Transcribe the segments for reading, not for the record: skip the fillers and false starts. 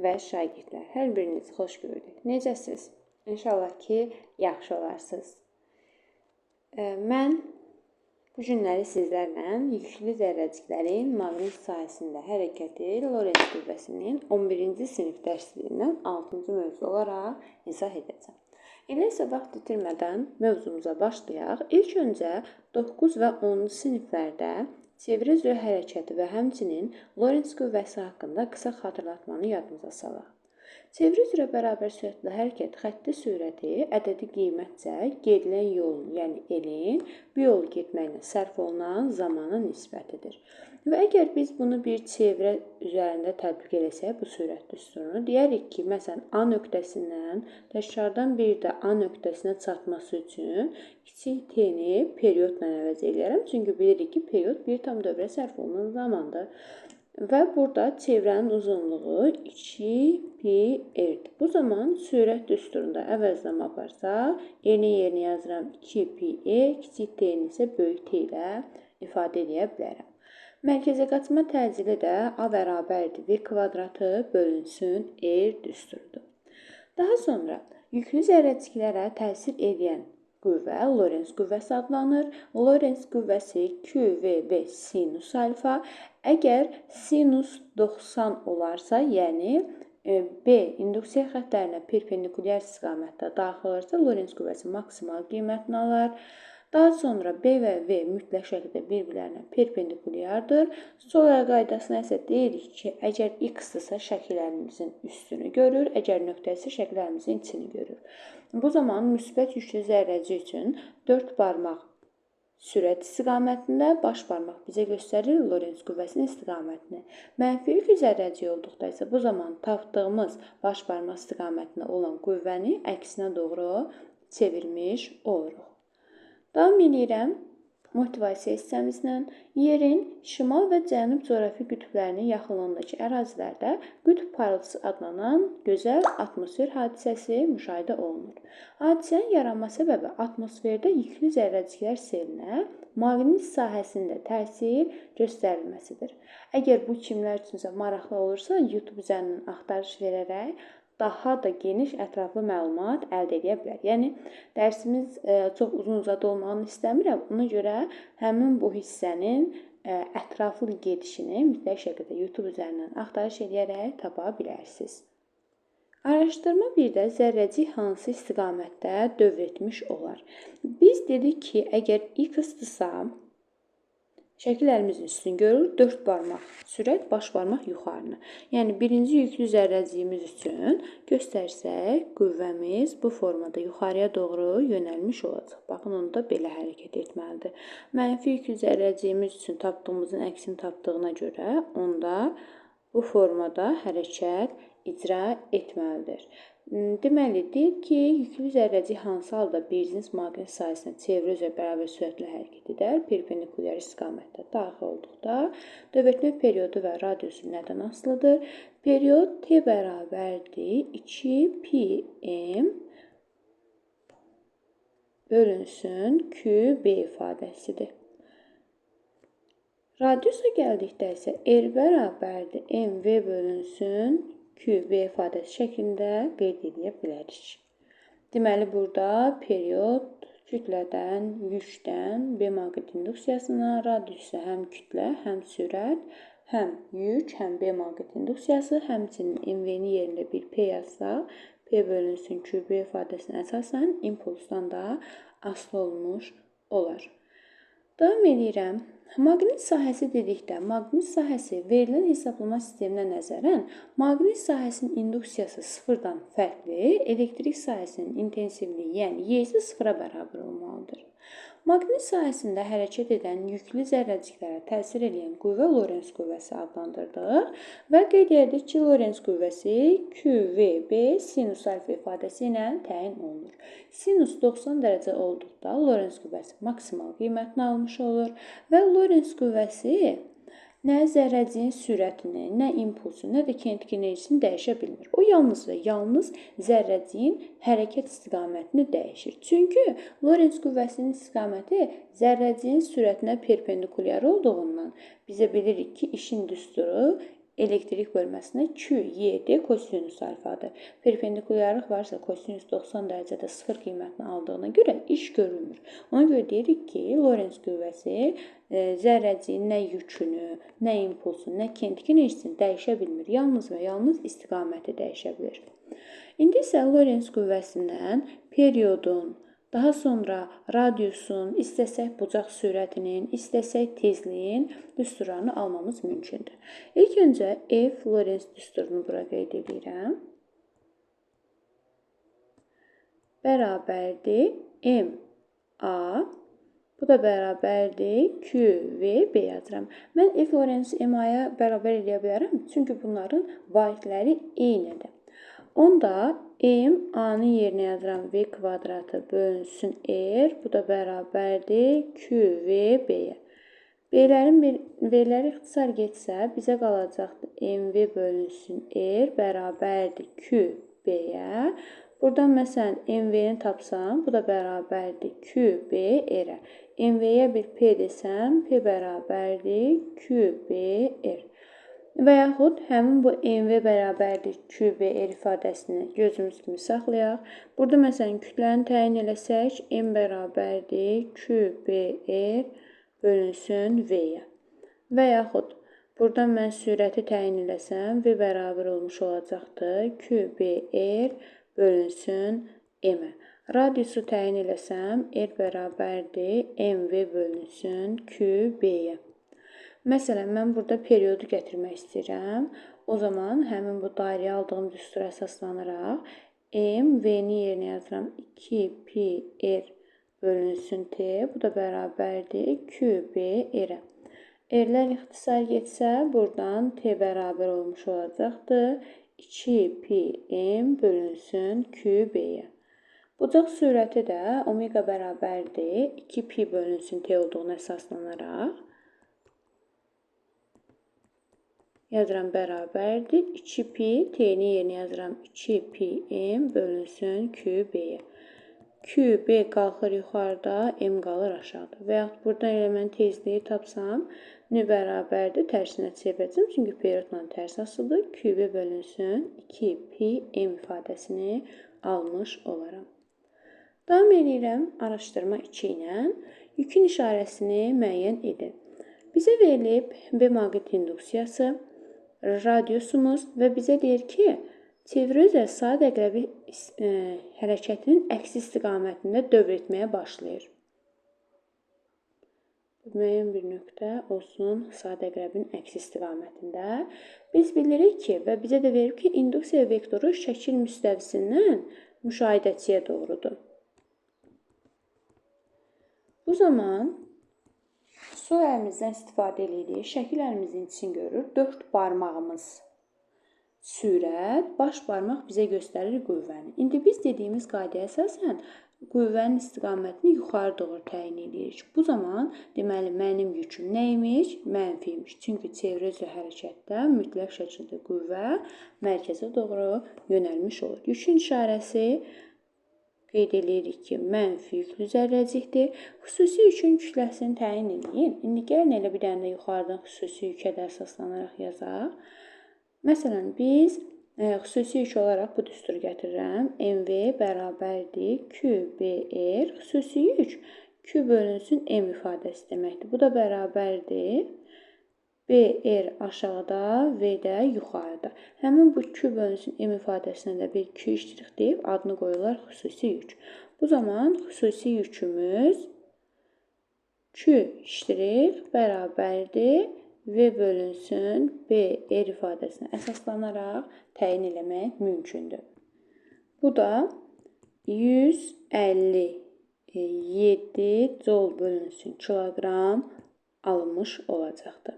və şagirdlər. Hər birinizi xoş gördük. Necəsiz? İnşallah ki, yaxşı olarsınız. Mən bu günləri sizlərlə yüklü zərrəciklərin maqnit sahəsində hərəkəti Lorentz qüvvəsinin 11-ci sinif dərsliyindən 6-cı mövzu olaraq izah edəcəm. İlə isə vaxt itirmədən mövzumuza başlayaq. İlk öncə 9 və 10-cu siniflərdə çevrə üzrə hərəkəti və həmçinin Lorentz qüvvəsi haqqında qısa xatırlatmanı yadımıza salaq. Çevrə üzrə bərabər sürətli hərəkət xətti sürəti ədədi qiymətcə gedilən yolun, yəni elin bu yolu getməklə sərf olunan zamana nisbətidir. Və əgər biz bunu bir çevrə üzərində tətbiq eləsək bu sürət düsturunu, deyərik ki, məsələn, A nöqtəsindən təkrardan bir də A nöqtəsinə çatması üçün kiçik t-ni periodla əvəz edərəm. Çünki bilirik ki, period bir tam dövrə sərf olunan zamandır. Və burada çevrənin uzunluğu 2πr-dir. Bu zaman sürət düsturunda əvəzləmə aparsaq, yerinə yazıram 2πe, kiçik t-ni isə böyük t ilə ifadə edə bilərəm. Mərkəzə qaçma təcili də A bərabərdir v kvadratı bölünsün r düsturudur. Daha sonra yüklü zərrəciklərə təsir edən qüvvə Lorentz qüvvəsi adlanır. Lorentz qüvvəsi QV sinus alfa. Əgər sinus 90 olarsa, yəni B induksiya xəttlərinə perpendikulyar istiqamətdə daxil olursa, Lorentz qüvvəsi maksimal qiymətini alır. Daha sonra B və V mütləq şəkildə bir-birlərinə perpendikulyardır. Sol əl qaydasına isə deyirik ki, əgər x-dırsa şəkillərimizin üstünü görür, əgər nöqtə isə şəkillərimizin içini görür. Bu zaman müsbət yüklü zərrəci üçün 4 barmaq sürət istiqamətində, baş barmaq bizə göstərir Lorentz qüvvəsinin istiqamətini. Mənfi yüklü zərrəci olduqda isə bu zaman tapdığımız baş barmaq istiqamətində olan qüvvəni əksinə doğru çevirmiş oluruq. Davam edirəm motivasiya hissəmizlə. Yerin şimal və cənub coğrafi qütblərinin yaxınlığındakı ərazilərdə qütb parıltısı adlanan gözəl atmosfer hadisəsi müşahidə olunur. Hadisənin yaranma səbəbi atmosferdə yüklü zərrəciklər selinə maqnit sahəsində təsir göstərilməsidir. Əgər bu kimlər üçünsə maraqlı olursa, YouTube üzərindən axtarış verərək daha da geniş, ətraflı məlumat əldə edə bilər. Yəni, dərsimiz çox uzun-uzadı olmağını istəmirəm. Ona görə həmin bu hissənin ətraflı gedişini mütləq şəkildə YouTube üzərindən axtarış edərək tapa bilərsiniz. Araşdırma 1-də zərrəcik hansı istiqamətdə dövr etmiş olar? Biz dedik ki, əgər x-dırsa, şəkillərimizin üstünü görür, 4 barmaq sürət, baş barmaq yuxarını. Yəni, birinci yüklü zərrəciyimiz üçün göstərsək, qüvvəmiz bu formada yuxarıya doğru yönəlmiş olacaq. Baxın, onu da belə hərəkət etməlidir. Mənfi yüklü zərrəciyimiz üçün tapdığımızın əksini tapdığına görə, onda bu formada hərəkət icra etməlidir. Deməli, deyir ki, yüklü zərrəcik hansı halda birinci maqnit sahəsinə çevrə üzrə bərabər sürətlə hərəkət edər? Perpendikulyar istiqamətdə daxil olduqda dövrətmə periodu və radiusu nədən asılıdır? Period t bərabərdir 2πm bölünsün qb ifadəsidir. Radiusa gəldikdə isə r bərabərdir mv bölünsün QB ifadəsi şəklində qeyd edə bilərik. Deməli, burada period kütlədən, yükdən, B maqnit induksiyasına, radius isə həm kütlə, həm sürət, həm yük, həm B maqnit induksiyası, həmçinin MV-ni yerində bir P yazsaq, P bölünsün QB ifadəsinə əsasən impulsdan da asılı olmuş olar. Davam edirəm. Maqnit sahəsi dedikdə, maqnit sahəsi verilən hesablama sisteminə nəzərən, maqnit sahəsinin induksiyası sıfırdan fərqli, elektrik sahəsinin intensivliyi, yəni Y isə sıfıra bərabər olmalıdır. Maqnit sahəsində hərəkət edən yüklü zərrəciklərə təsir edən qüvvə Lorentz qüvvəsi adlandırdıq və qeyd etdik ki, Lorentz qüvvəsi QVB sinus alfa ifadəsi ilə təyin olunur. Sinus 90 dərəcə olduqda Lorentz qüvvəsi maksimal qiymətini almış olur və Lorentz qüvvəsi nə zərrəciyin sürətini, nə impulsu, nə də kinetik enerjisini dəyişə bilmir. O yalnız və yalnız zərrəciyin hərəkət istiqamətini dəyişir. Çünki Lorentz qüvvəsinin istiqaməti zərrəciyin sürətinə perpendikulyar olduğundan bizə bilirik ki, işin düsturu elektrik bölməsinə Q7 kosinus alfadır. Perpendikulyarlıq varsa kosinus 90 dərəcədə 0 qiymətini aldığına görə iş görülmür. Ona görə deyirik ki, Lorentz qüvvəsi zərrəciyin nə yükünü, nə impulsunu, nə kinetik enerjisini dəyişə bilmir. Yalnız və yalnız istiqaməti dəyişə bilir. İndi isə Lorentz qüvvəsindən periodun, daha sonra radiusun, istəsək bucaq sürətinin, istəsək tezliyin düsturlarını almamız mümkündür. İlk öncə F Lorentz düsturunu bura qeyd edirəm. Bərabərdir MA. Bu da bərabərdir Q və B yazıram. Mən F Lorentz MA-ya bərabər edə bilərəm, çünki bunların vahidləri eynidir. Onda M A-nın yerinə yazıram V kvadratı bölünsün R. Bu da bərabərdir Q və B-yə. V-ləri ixtisar getsə, bizə qalacaqdır MV bölünsün R bərabərdir Q B-yə. Buradan məsələn MV-ni tapsam, bu da bərabərdir Q B R-ə. MV-yə bir P desəm, P bərabərdir Q B R. Və yaxud həmin bu MV bərabərdir QBR ifadəsini gözümüz kimi saxlayaq. Burada məsələn kütləni təyin eləsək, M bərabərdir QBR bölünsün V-yə. Və yaxud buradan mən sürəti təyin eləsəm, V bərabər olmuş olacaqdır QBR bölünsün M-ə. Radiusu təyin eləsəm, R bərabərdir MV bölünsün QB-yə. Məsələn, mən burada periodu gətirmək istəyirəm. O zaman həmin bu dairəyə aldığım düstura əsaslanaraq M, V-ni yerinə yazıram 2pi R bölünsün T. Bu da bərabərdir QB R-ə. R-lər ixtisar getsə, buradan T bərabər olmuş olacaqdır 2pi M bölünsün QB-yə. Bucaq sürəti də omega bərabərdir 2pi bölünsün T olduğuna əsaslanaraq yazıram bərabərdir 2pi, T-ni yerinə yazıram 2pi M bölünsün QB-yə. QB qalxır yuxarıda, M qalır aşağıda. Və yaxud buradan elə mən tezliyi tapsam, N bərabərdir, tərsinə çevirəcəm. Çünki periodla tərs asılıdır. QB bölünsün 2pi M ifadəsini almış olaram. Davam edirəm araşdırma 2 ilə. Yükün işarəsini müəyyən edin. Bizə verilib B maqnit induksiyası, radiusumuz və bizə deyir ki, çeviri üzrə saat əqrəbi hərəkətinin əksi istiqamətində dövr etməyə başlayır. Müəyyən bir nöqtə olsun saat əqrəbinin əksi istiqamətində. Biz bilirik ki, və bizə də verib ki, induksiya vektoru şəkil müstəvisindən müşahidəçiyə doğrudur. Bu zaman sol əlimizdən istifadə edirik. Şəkil əlimizin içini görür. 4 barmağımız sürət, baş barmaq bizə göstərir qüvvəni. İndi biz dediyimiz qaydaya əsasən qüvvənin istiqamətini yuxarı doğru təyin edirik. Bu zaman deməli mənim yüküm nə imiş? Mənfi imiş. Çünki çeviri üzrə hərəkətdə mütləq şəkildə qüvvə mərkəzə doğru yönəlmiş olur. Yükün işarəsi qeyd edirik ki, mənfi yüklü zərrəcikdir. Xüsusi yükün kütləsini təyin edin. İndi gəlin elə bir dənə də yuxarıdan xüsusi yükę də əsaslanaraq yazaq. Məsələn, biz xüsusi yük olaraq bu düsturu gətirirəm. MV bərabərdir QBR. Xüsusi yük Q bölünsün M ifadəsi deməkdir. Bu da bərabərdir BR aşağıda, V də yuxarıda. Həmin bu Q bölünsün M ifadəsinə də bir Q iştirik deyib adını qoyurlar xüsusi yük. Bu zaman xüsusi yükümüz Q iştirik bərabərdir V bölünsün BR ifadəsinə əsaslanaraq təyin eləmək mümkündür. Bu da 157 joule bölünsün kiloqram alınmış olacaqdır.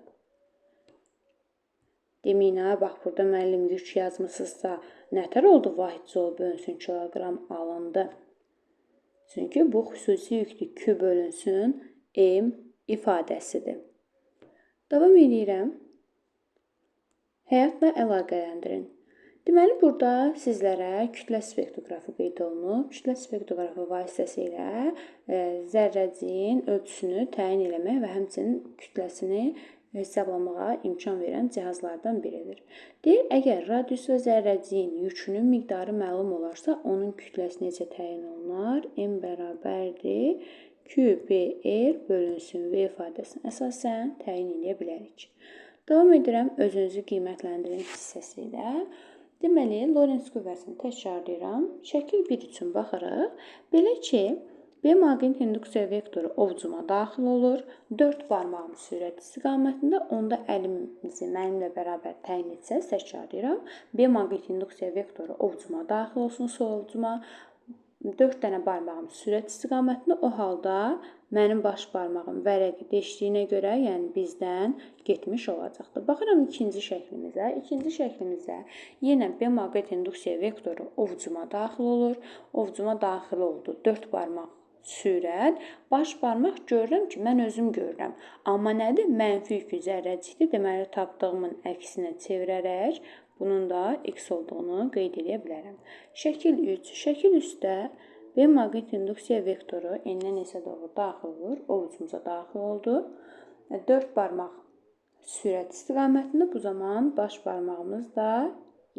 Deməyə, bax, burada müəllim yük yazmısınızsa, nətər oldu vahid joule bölünsün kiloqram alındı? Çünki bu xüsusi yüklü Q bölünsün M ifadəsidir. Davam edirəm. Həyatla əlaqələndirin. Deməli, burada sizlərə kütlə spektroqrafı qeyd olunub. Kütlə spektroqrafı vasitəsilə zərrəciyin ölçüsünü təyin eləmək və həmçinin kütləsini hesablamağa imkan verən cihazlardan biridir. Deyir, əgər radius və zərrəciyin yükünün miqdarı məlum olarsa, onun kütləsi necə təyin olunar? M bərabərdir QBR bölünsün V ifadəsini əsasən təyin edə bilərik. Davam edirəm özünüzü qiymətləndirin hissəsi ilə. Deməli, Lorentz qüvvəsini təkrarlayıram. Şəkil 1 üçün baxırıq. Belə ki, B maqnit induksiya vektoru ovucuma daxil olur. 4 barmağım sürət istiqamətində, onda əlimizi mənimlə bərabər təyin etsəz, təkrarlayıram. B maqnit induksiya vektoru ovucuma daxil olsun, sol ovucuma. 4 dənə barmağım sürət istiqamətində, o halda mənim baş barmağım vərəqi deşdiyinə görə, yəni bizdən getmiş olacaqdır. Baxıram ikinci şəklimizə. İkinci şəklimizə yenə B maqnit induksiya vektoru ovucuma daxil olur. Ovucuma daxil oldu. 4 barmaq sürət. Baş barmaq görürəm ki, mən özüm görürəm. Amma nədir? Mənfi yükü zərrəcikdir. Deməli, tapdığımın əksinə çevirərək bunun da x olduğunu qeyd edə bilərəm. Şəkil 3. Şəkil 3-də B maqnit induksiya vektoru n-dən s-ə doğru daxil olur. Ovucumuza daxil oldu. 4 barmaq sürət istiqamətində, bu zaman baş barmağımız da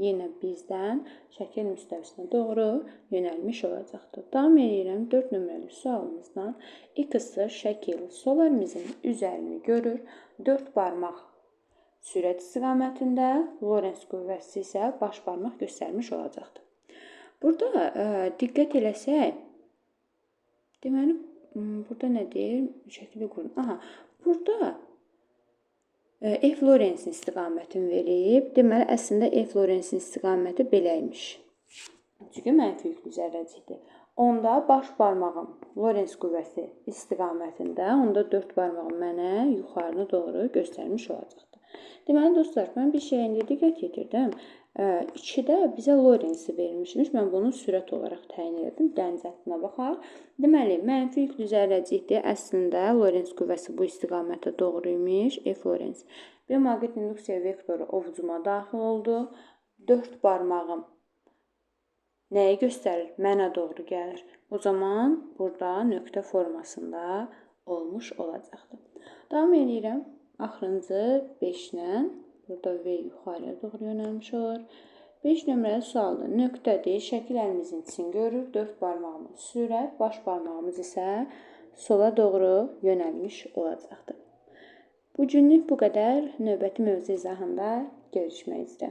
yenə bizdən şəkil müstəvisinə doğru yönəlmiş olacaqdır. Davam edirəm 4 nömrəli sualımızdan. X-ı şəkil sol əlimizin üzərini görür. 4 barmaq sürət istiqamətində, Lorentz qüvvəsi isə baş barmaq göstərmiş olacaqdır. Burada diqqət eləsək, deməli, burada nə deyir? Şəkili qurun. Aha, burada F Lorenzin istiqamətini verib. Deməli, əslində F Lorenzin istiqaməti beləymiş. Çünki mənfi yüklü zərrəcikdir. Onda baş barmağım Lorentz qüvvəsi istiqamətində, onda 4 barmağım mənə yuxarını doğru göstərmiş olacaqdır. Deməli, dostlar, mən bir şeyə indi diqqət yetirdim. 2-də bizə Lorentzi vermişmiş. Mən bunu sürət olaraq təyin edirdim. Dənizətinə baxaq. Deməli, mənfi yüklü zərrəcikdir. Əslində, Lorentz qüvvəsi bu istiqamətə doğru imiş. F Lorentz. B maqnit induksiya vektoru ovucuma daxil oldu. 4 barmağım nəyi göstərir? Mənə doğru gəlir. O zaman burada nöqtə formasında olmuş olacaqdır. Davam edirəm. Axırıncı 5-lə. Burada V yuxarıya doğru yönəlmiş olur. 5 nömrəli sualda nöqtədir. Şəkil əlimizin içini görür. 4 barmağımız sürət, baş barmağımız isə sola doğru yönəlmiş olacaqdır. Bu günlük bu qədər. Növbəti mövzu izahında görüşmək üzrə.